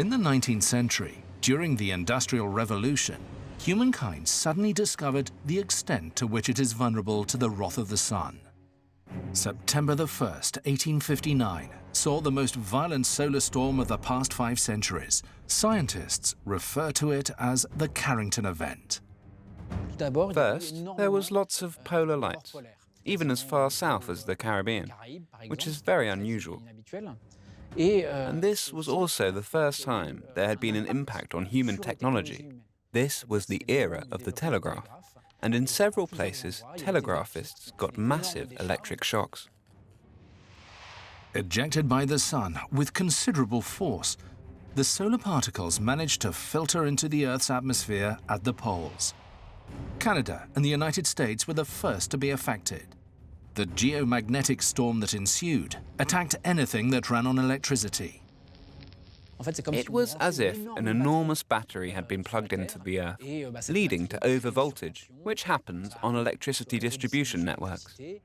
In the 19th century, during the Industrial Revolution, humankind suddenly discovered the extent to which it is vulnerable to the wrath of the sun. September the 1st, 1859, saw the most violent solar storm of the past 5 centuries. Scientists refer to it as the Carrington event. First, there was lots of polar lights, even as far south as the Caribbean, which is very unusual. And this was also the first time there had been an impact on human technology. This was the era of the telegraph, and in several places, telegraphists got massive electric shocks. Ejected by the sun with considerable force, the solar particles managed to filter into the Earth's atmosphere at the poles. Canada and the United States were the first to be affected. The geomagnetic storm that ensued attacked anything that ran on electricity. It was as if an enormous battery had been plugged into the Earth, leading to overvoltage, which happens on electricity distribution networks. In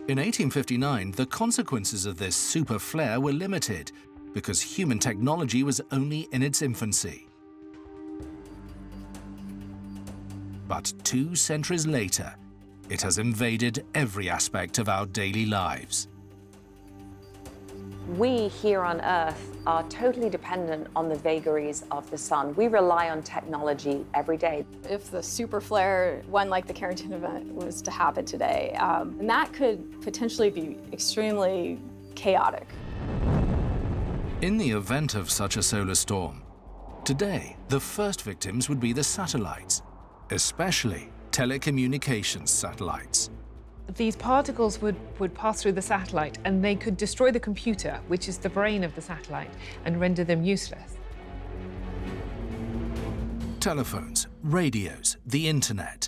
1859, the consequences of this super flare were limited because human technology was only in its infancy. But 2 centuries later, it has invaded every aspect of our daily lives. We here on Earth are totally dependent on the vagaries of the sun. We rely on technology every day. If the super flare, one like the Carrington event, was to happen today, and that could potentially be extremely chaotic. In the event of such a solar storm, today the first victims would be the satellites, especially telecommunications satellites. These particles would pass through the satellite and they could destroy the computer, which is the brain of the satellite, and render them useless. Telephones, radios, the internet.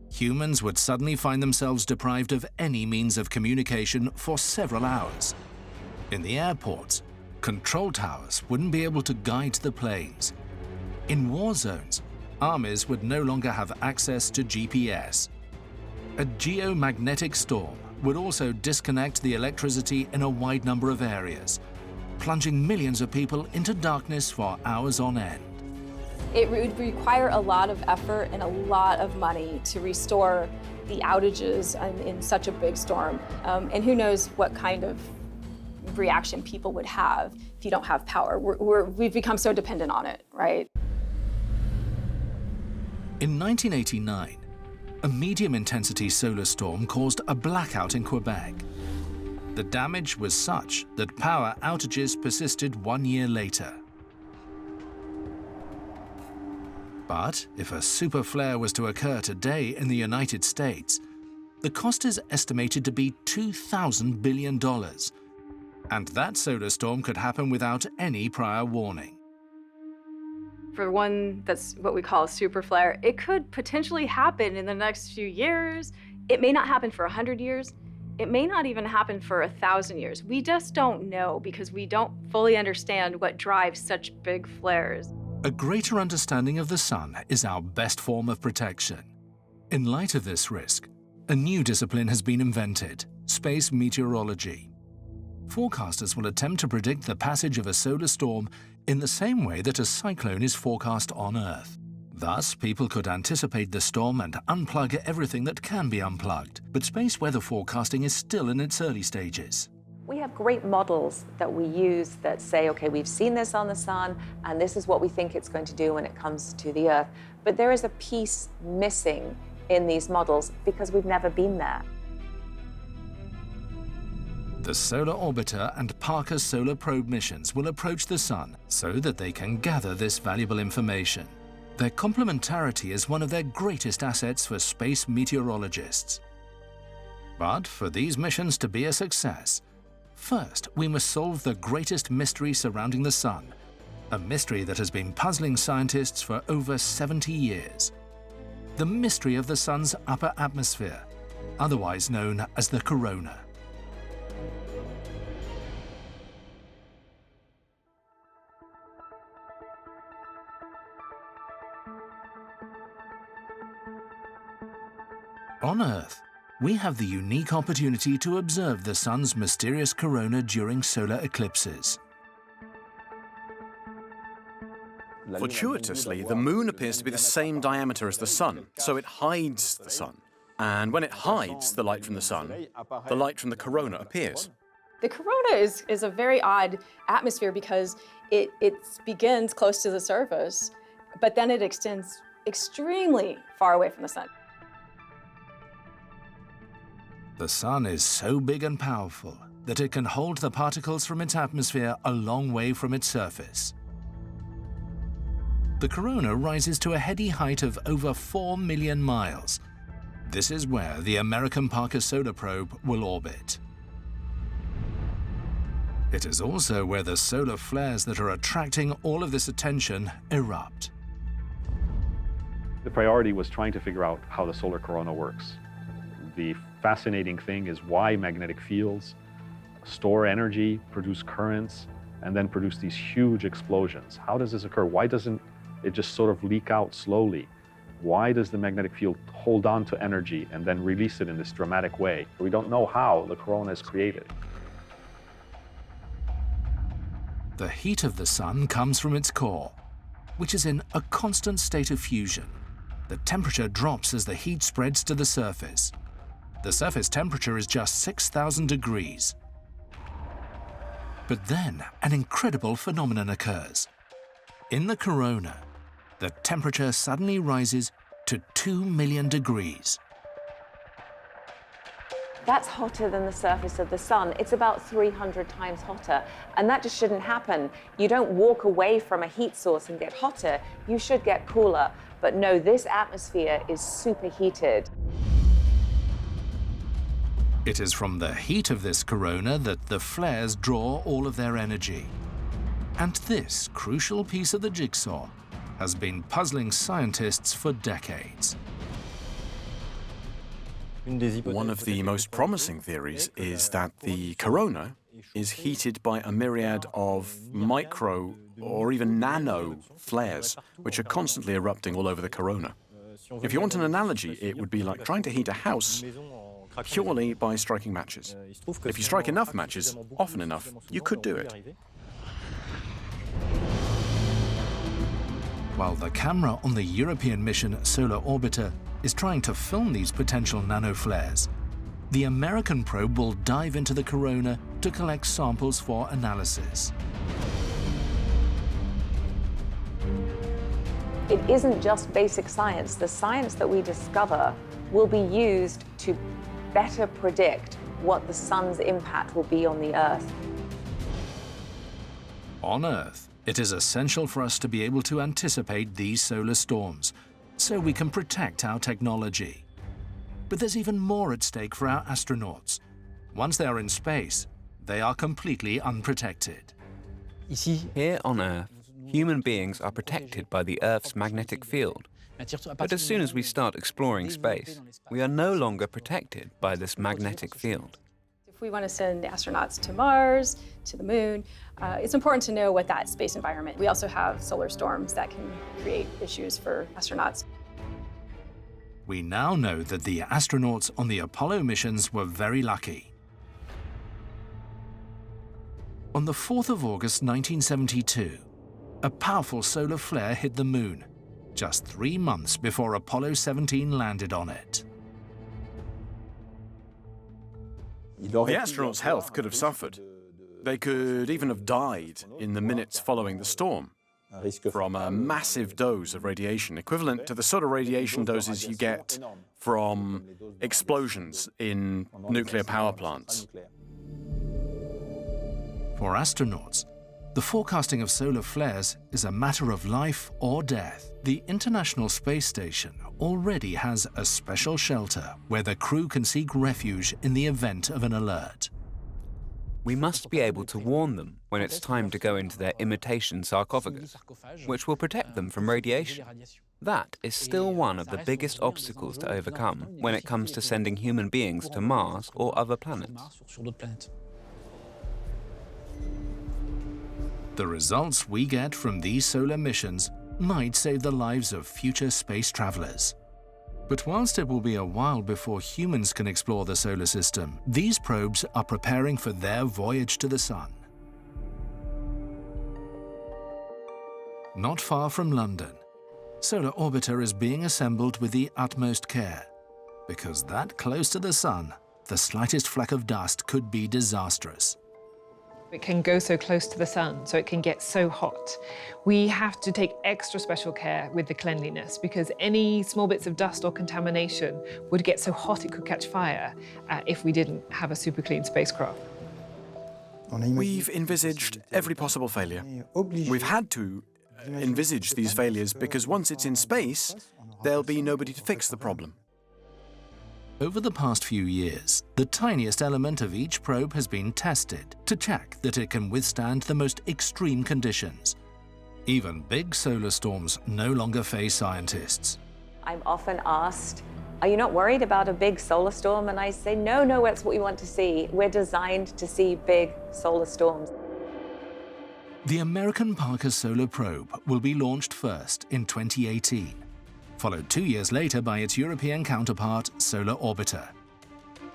Humans would suddenly find themselves deprived of any means of communication for several hours. In the airports, control towers wouldn't be able to guide the planes. In war zones, armies would no longer have access to GPS. A geomagnetic storm would also disconnect the electricity in a wide number of areas, plunging millions of people into darkness for hours on end. It would require a lot of effort and a lot of money to restore the outages in such a big storm. And who knows what kind of reaction people would have if you don't have power. We've become so dependent on it, right? In 1989, a medium-intensity solar storm caused a blackout in Quebec. The damage was such that power outages persisted 1 year later. But if a super flare was to occur today in the United States, the cost is estimated to be $2,000 billion. And that solar storm could happen without any prior warning. For one that's what we call a super flare, it could potentially happen in the next few years. It may not happen for 100 years. It may not even happen for 1,000 years. We just don't know because we don't fully understand what drives such big flares. A greater understanding of the sun is our best form of protection. In light of this risk, a new discipline has been invented: space meteorology. Forecasters will attempt to predict the passage of a solar storm in the same way that a cyclone is forecast on Earth. Thus, people could anticipate the storm and unplug everything that can be unplugged. But space weather forecasting is still in its early stages. We have great models that we use that say, okay, we've seen this on the sun, and this is what we think it's going to do when it comes to the Earth. But there is a piece missing in these models because we've never been there. The Solar Orbiter and Parker Solar Probe missions will approach the Sun so that they can gather this valuable information. Their complementarity is one of their greatest assets for space meteorologists. But for these missions to be a success, first we must solve the greatest mystery surrounding the Sun, a mystery that has been puzzling scientists for over 70 years. The mystery of the Sun's upper atmosphere, otherwise known as the corona. On Earth, we have the unique opportunity to observe the Sun's mysterious corona during solar eclipses. Fortuitously, the moon appears to be the same diameter as the sun, so it hides the sun. And when it hides the light from the sun, the light from the corona appears. The corona is a very odd atmosphere because it begins close to the surface, but then it extends extremely far away from the sun. The sun is so big and powerful that it can hold the particles from its atmosphere a long way from its surface. The corona rises to a heady height of over 4 million miles. This is where the American Parker Solar Probe will orbit. It is also where the solar flares that are attracting all of this attention erupt. The priority was trying to figure out how the solar corona works. The fascinating thing is why magnetic fields store energy, produce currents, and then produce these huge explosions. How does this occur? Why doesn't it just sort of leak out slowly? Why does the magnetic field hold on to energy and then release it in this dramatic way? We don't know how the corona is created. The heat of the sun comes from its core, which is in a constant state of fusion. The temperature drops as the heat spreads to the surface. The surface temperature is just 6,000 degrees. But then an incredible phenomenon occurs. In the corona, the temperature suddenly rises to 2 million degrees. That's hotter than the surface of the sun. It's about 300 times hotter, and that just shouldn't happen. You don't walk away from a heat source and get hotter. You should get cooler. But no, this atmosphere is superheated. It is from the heat of this corona that the flares draw all of their energy. And this crucial piece of the jigsaw has been puzzling scientists for decades. One of the most promising theories is that the corona is heated by a myriad of micro or even nano flares, which are constantly erupting all over the corona. If you want an analogy, it would be like trying to heat a house purely by striking matches. If you strike enough matches, often enough, you could do it. While the camera on the European mission Solar Orbiter is trying to film these potential nanoflares, the American probe will dive into the corona to collect samples for analysis. It isn't just basic science. The science that we discover will be used to better predict what the sun's impact will be on the Earth. On Earth, it is essential for us to be able to anticipate these solar storms, so we can protect our technology. But there's even more at stake for our astronauts. Once they are in space, they are completely unprotected. Here on Earth, human beings are protected by the Earth's magnetic field. But as soon as we start exploring space, we are no longer protected by this magnetic field. If we want to send astronauts to Mars, to the moon, it's important to know what that space environment. We also have solar storms that can create issues for astronauts. We now know that the astronauts on the Apollo missions were very lucky. On the 4th of August 1972, a powerful solar flare hit the moon, just 3 months before Apollo 17 landed on it. The astronauts' health could have suffered. They could even have died in the minutes following the storm from a massive dose of radiation, equivalent to the sort of radiation doses you get from explosions in nuclear power plants. For astronauts, the forecasting of solar flares is a matter of life or death. The International Space Station already has a special shelter where the crew can seek refuge in the event of an alert. We must be able to warn them when it's time to go into their imitation sarcophagus, which will protect them from radiation. That is still one of the biggest obstacles to overcome when it comes to sending human beings to Mars or other planets. The results we get from these solar missions might save the lives of future space travelers. But whilst it will be a while before humans can explore the solar system, these probes are preparing for their voyage to the sun. Not far from London, Solar Orbiter is being assembled with the utmost care, because that close to the Sun, the slightest fleck of dust could be disastrous. It can go so close to the Sun, so it can get so hot. We have to take extra special care with the cleanliness, because any small bits of dust or contamination would get so hot it could catch fire if we didn't have a super clean spacecraft. We've envisaged every possible failure. We've had to envisage these failures because once it's in space, there'll be nobody to fix the problem. Over the past few years, the tiniest element of each probe has been tested to check that it can withstand the most extreme conditions. Even big solar storms no longer faze scientists. I'm often asked, are you not worried about a big solar storm? And I say, no, that's what we want to see. We're designed to see big solar storms. The American Parker Solar Probe will be launched first in 2018. Followed 2 years later by its European counterpart, Solar Orbiter.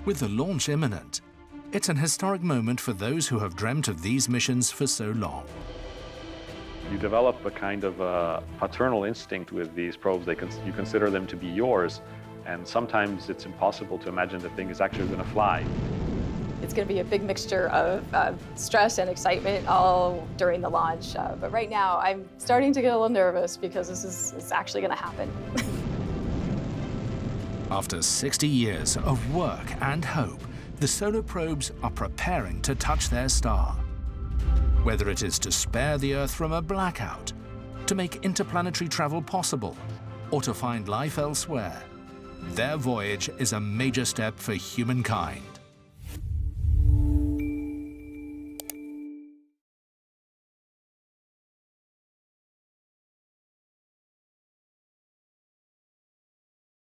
With the launch imminent, it's an historic moment for those who have dreamt of these missions for so long. You develop a kind of paternal instinct with these probes. You consider them to be yours, and sometimes it's impossible to imagine the thing is actually going to fly. It's going to be a big mixture of stress and excitement all during the launch. But right now, I'm starting to get a little nervous because it's actually going to happen. After 60 years of work and hope, the solar probes are preparing to touch their star. Whether it is to spare the Earth from a blackout, to make interplanetary travel possible, or to find life elsewhere, their voyage is a major step for humankind.